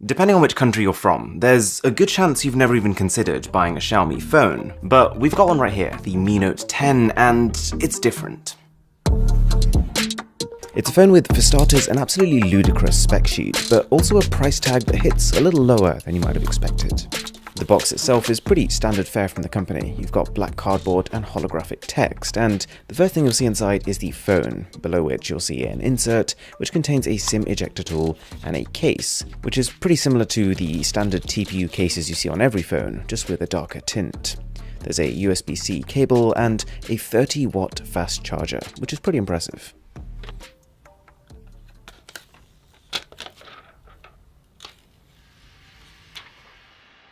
Depending on which country you're from, there's a good chance you've never even considered buying a Xiaomi phone, but we've got one right here, the Mi Note 10, and it's different. It's a phone with, for starters, an absolutely ludicrous spec sheet, but also a price tag that hits a little lower than you might have expected. The box itself is pretty standard fare from the company. You've got black cardboard and holographic text, and the first thing you'll see inside is the phone, below which you'll see an insert, which contains a SIM ejector tool and a case, which is pretty similar to the standard TPU cases you see on every phone, just with a darker tint. There's a USB-C cable and a 30-watt fast charger, which is pretty impressive.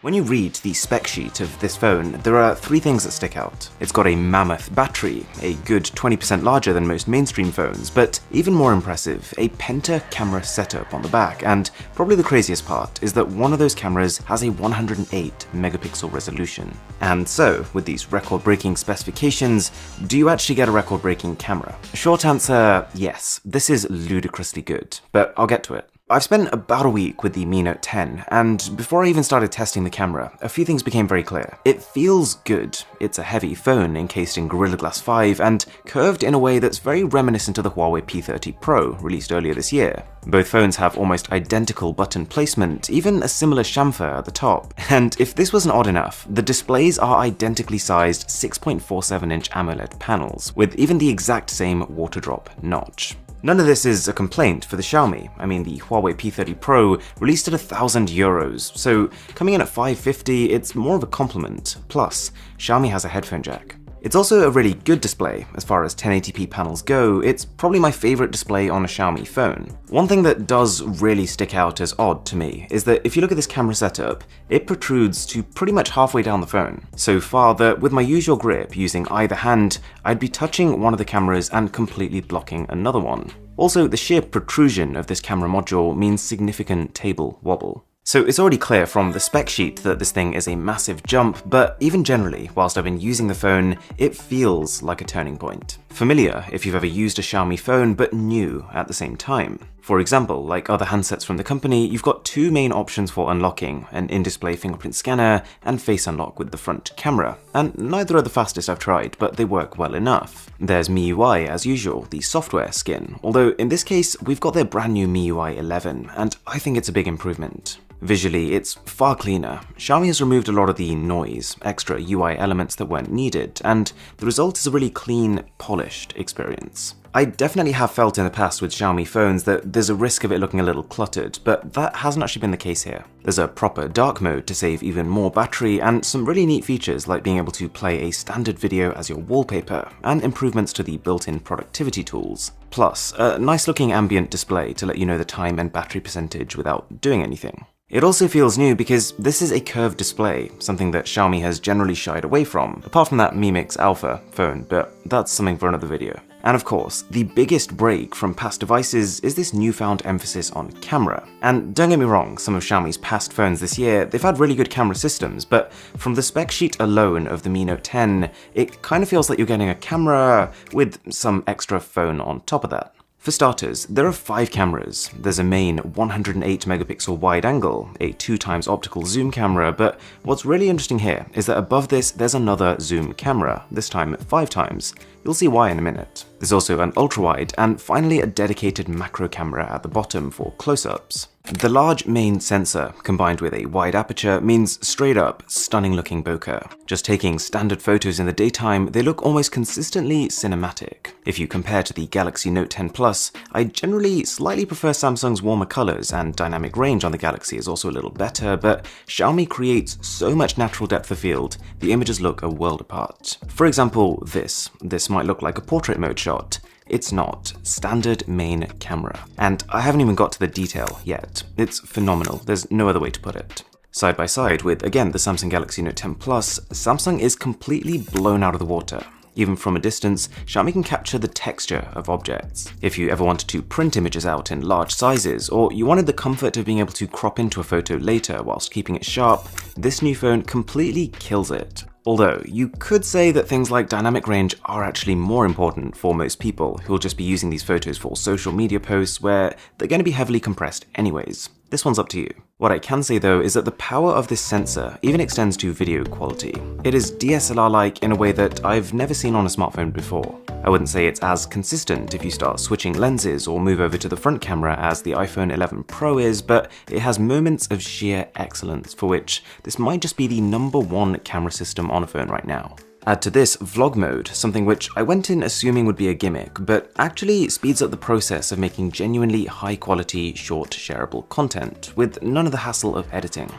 When you read the spec sheet of this phone, there are three things that stick out. It's got a mammoth battery, a good 20% larger than most mainstream phones, but even more impressive, a Penta camera setup on the back, and probably the craziest part is that one of those cameras has a 108 megapixel resolution. And so, with these record-breaking specifications, do you actually get a record-breaking camera? Short answer, yes, this is ludicrously good, but I'll get to it. I've spent about a week with the Mi Note 10, and before I even started testing the camera, a few things became very clear. It feels good. It's a heavy phone encased in Gorilla Glass 5 and curved in a way that's very reminiscent of the Huawei P30 Pro, released earlier this year. Both phones have almost identical button placement, even a similar chamfer at the top. And if this wasn't odd enough, the displays are identically sized 6.47-inch AMOLED panels, with even the exact same water drop notch. None of this is a complaint for the Xiaomi. I mean, the Huawei P30 Pro released at €1,000, so coming in at $550, it's more of a compliment. Plus, Xiaomi has a headphone jack. It's also a really good display. As far as 1080p panels go, it's probably my favorite display on a Xiaomi phone. One thing that does really stick out as odd to me is that if you look at this camera setup, it protrudes to pretty much halfway down the phone. So far that with my usual grip using either hand, I'd be touching one of the cameras and completely blocking another one. Also, the sheer protrusion of this camera module means significant table wobble. So it's already clear from the spec sheet that this thing is a massive jump, but even generally, whilst I've been using the phone, it feels like a turning point. Familiar if you've ever used a Xiaomi phone, but new at the same time. For example, like other handsets from the company, you've got two main options for unlocking, an in-display fingerprint scanner and face unlock with the front camera. And neither are the fastest I've tried, but they work well enough. There's MIUI as usual, the software skin, although in this case, we've got their brand new MIUI 11, and I think it's a big improvement. Visually, it's far cleaner. Xiaomi has removed a lot of the noise, extra UI elements that weren't needed, and the result is a really clean, polished experience. I definitely have felt in the past with Xiaomi phones that there's a risk of it looking a little cluttered, but that hasn't actually been the case here. There's a proper dark mode to save even more battery, and some really neat features like being able to play a standard video as your wallpaper, and improvements to the built-in productivity tools. Plus, a nice looking ambient display to let you know the time and battery percentage without doing anything. It also feels new because this is a curved display, something that Xiaomi has generally shied away from, apart from that Mi Mix Alpha phone, but that's something for another video. And of course, the biggest break from past devices is this newfound emphasis on camera. And don't get me wrong, some of Xiaomi's past phones this year, they've had really good camera systems, but from the spec sheet alone of the Mi Note 10, it kind of feels like you're getting a camera with some extra phone on top of that. For starters, there are 5 cameras. There's a main 108 megapixel wide angle, a 2x optical zoom camera, but what's really interesting here is that above this there's another zoom camera, this time 5x. You'll see why in a minute. There's also an ultra-wide, and finally a dedicated macro camera at the bottom for close-ups. The large main sensor, combined with a wide aperture, means straight-up, stunning-looking bokeh. Just taking standard photos in the daytime, they look almost consistently cinematic. If you compare to the Galaxy Note 10 Plus, I generally slightly prefer Samsung's warmer colors, and dynamic range on the Galaxy is also a little better, but Xiaomi creates so much natural depth of field, the images look a world apart. For example, this might look like a portrait mode shot. It's not. Standard main camera. And I haven't even got to the detail yet. It's phenomenal. There's no other way to put it. Side by side with, again, the Samsung Galaxy Note 10 Plus, Samsung is completely blown out of the water. Even from a distance, Xiaomi can capture the texture of objects. If you ever wanted to print images out in large sizes, or you wanted the comfort of being able to crop into a photo later whilst keeping it sharp, this new phone completely kills it. Although, you could say that things like dynamic range are actually more important for most people who will just be using these photos for social media posts where they're going to be heavily compressed anyways. This one's up to you. What I can say though is that the power of this sensor even extends to video quality. It is DSLR-like in a way that I've never seen on a smartphone before. I wouldn't say it's as consistent if you start switching lenses or move over to the front camera as the iPhone 11 Pro is, but it has moments of sheer excellence for which this might just be the #1 camera system on a phone right now. Add to this vlog mode, something which I went in assuming would be a gimmick, but actually speeds up the process of making genuinely high quality, short shareable content, with none of the hassle of editing.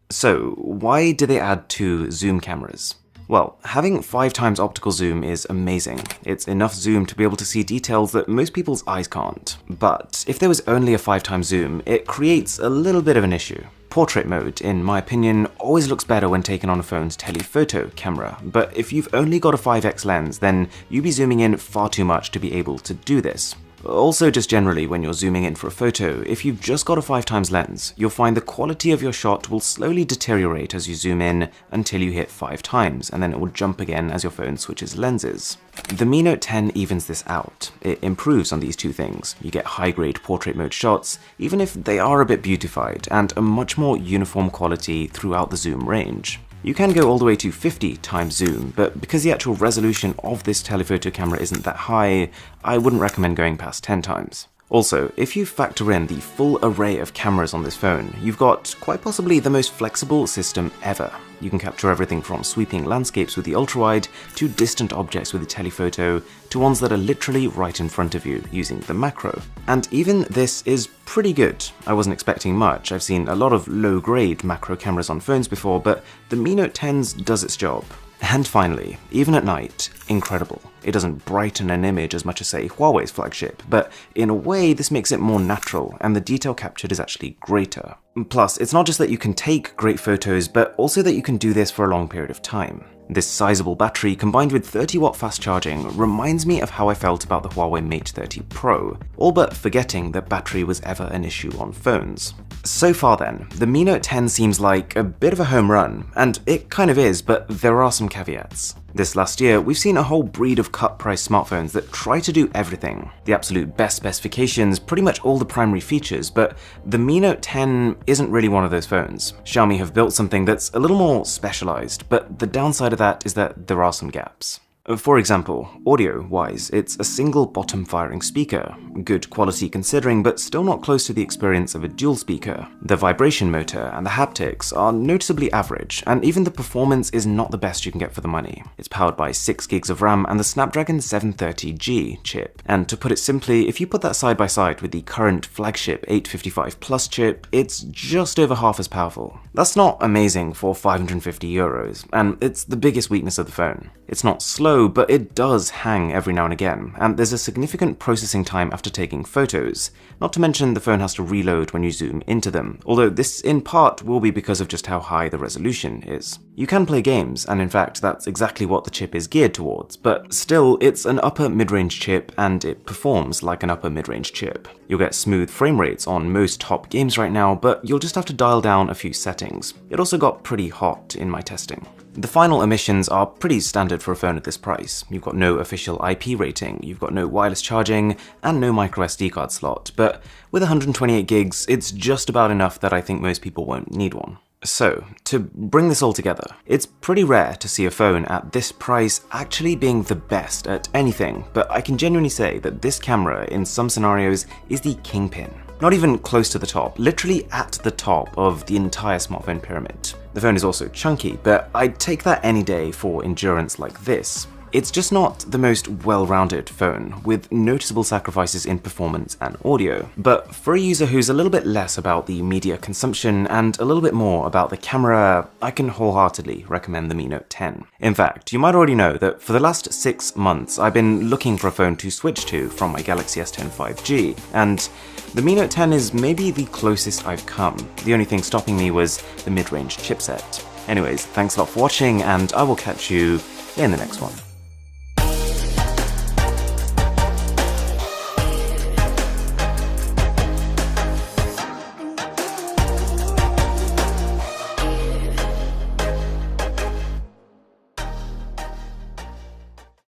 So why did they add 2 zoom cameras? Well, having 5 times optical zoom is amazing. It's enough zoom to be able to see details that most people's eyes can't. But if there was only a 5 times zoom, it creates a little bit of an issue. Portrait mode, in my opinion, always looks better when taken on a phone's telephoto camera, but if you've only got a 5x lens, then you'd be zooming in far too much to be able to do this. Also, just generally, when you're zooming in for a photo, if you've just got a 5 times lens, you'll find the quality of your shot will slowly deteriorate as you zoom in until you hit 5 times, and then it will jump again as your phone switches lenses. The Mi Note 10 evens this out. It improves on these 2 things. You get high-grade portrait mode shots, even if they are a bit beautified, and a much more uniform quality throughout the zoom range. You can go all the way to 50 times zoom, but because the actual resolution of this telephoto camera isn't that high, I wouldn't recommend going past 10 times. Also, if you factor in the full array of cameras on this phone, you've got quite possibly the most flexible system ever. You can capture everything from sweeping landscapes with the ultrawide, to distant objects with the telephoto, to ones that are literally right in front of you using the macro. And even this is pretty good. I wasn't expecting much. I've seen a lot of low-grade macro cameras on phones before, but the Mi Note 10's does its job. And finally, even at night, incredible. It doesn't brighten an image as much as, say, Huawei's flagship, but in a way this makes it more natural, and the detail captured is actually greater. Plus, it's not just that you can take great photos, but also that you can do this for a long period of time. This sizable battery combined with 30-watt fast charging reminds me of how I felt about the Huawei Mate 30 Pro, all but forgetting that battery was ever an issue on phones. So far then, the Mi Note 10 seems like a bit of a home run, and it kind of is, but there are some caveats. This last year, we've seen a whole breed of cut-price smartphones that try to do everything. The absolute best specifications, pretty much all the primary features, but the Mi Note 10 isn't really one of those phones. Xiaomi have built something that's a little more specialized, but the downside of that is that there are some gaps. For example, audio-wise, it's a single bottom-firing speaker, good quality considering, but still not close to the experience of a dual speaker. The vibration motor and the haptics are noticeably average, and even the performance is not the best you can get for the money. It's powered by 6 gigs of RAM and the Snapdragon 730G chip, and to put it simply, if you put that side by side with the current flagship 855 Plus chip, it's just over half as powerful. That's not amazing for €550, and it's the biggest weakness of the phone. It's not slow, but it does hang every now and again, and there's a significant processing time after taking photos. Not to mention the phone has to reload when you zoom into them, although this in part will be because of just how high the resolution is. You can play games, and in fact that's exactly what the chip is geared towards, but still it's an upper mid-range chip and it performs like an upper mid-range chip. You'll get smooth frame rates on most top games right now, but you'll just have to dial down a few settings. It also got pretty hot in my testing. The final emissions are pretty standard for a phone at this price. You've got no official IP rating, you've got no wireless charging, and no microSD card slot, but with 128 gigs, it's just about enough that I think most people won't need one. So, to bring this all together, it's pretty rare to see a phone at this price actually being the best at anything, but I can genuinely say that this camera, in some scenarios, is the kingpin. Not even close to the top, literally at the top of the entire smartphone pyramid. The phone is also chunky, but I'd take that any day for endurance like this. It's just not the most well-rounded phone, with noticeable sacrifices in performance and audio. But for a user who's a little bit less about the media consumption and a little bit more about the camera, I can wholeheartedly recommend the Mi Note 10. In fact, you might already know that for the last 6 months, I've been looking for a phone to switch to from my Galaxy S10 5G, and the Mi Note 10 is maybe the closest I've come. The only thing stopping me was the mid-range chipset. Anyways, thanks a lot for watching, and I will catch you in the next one.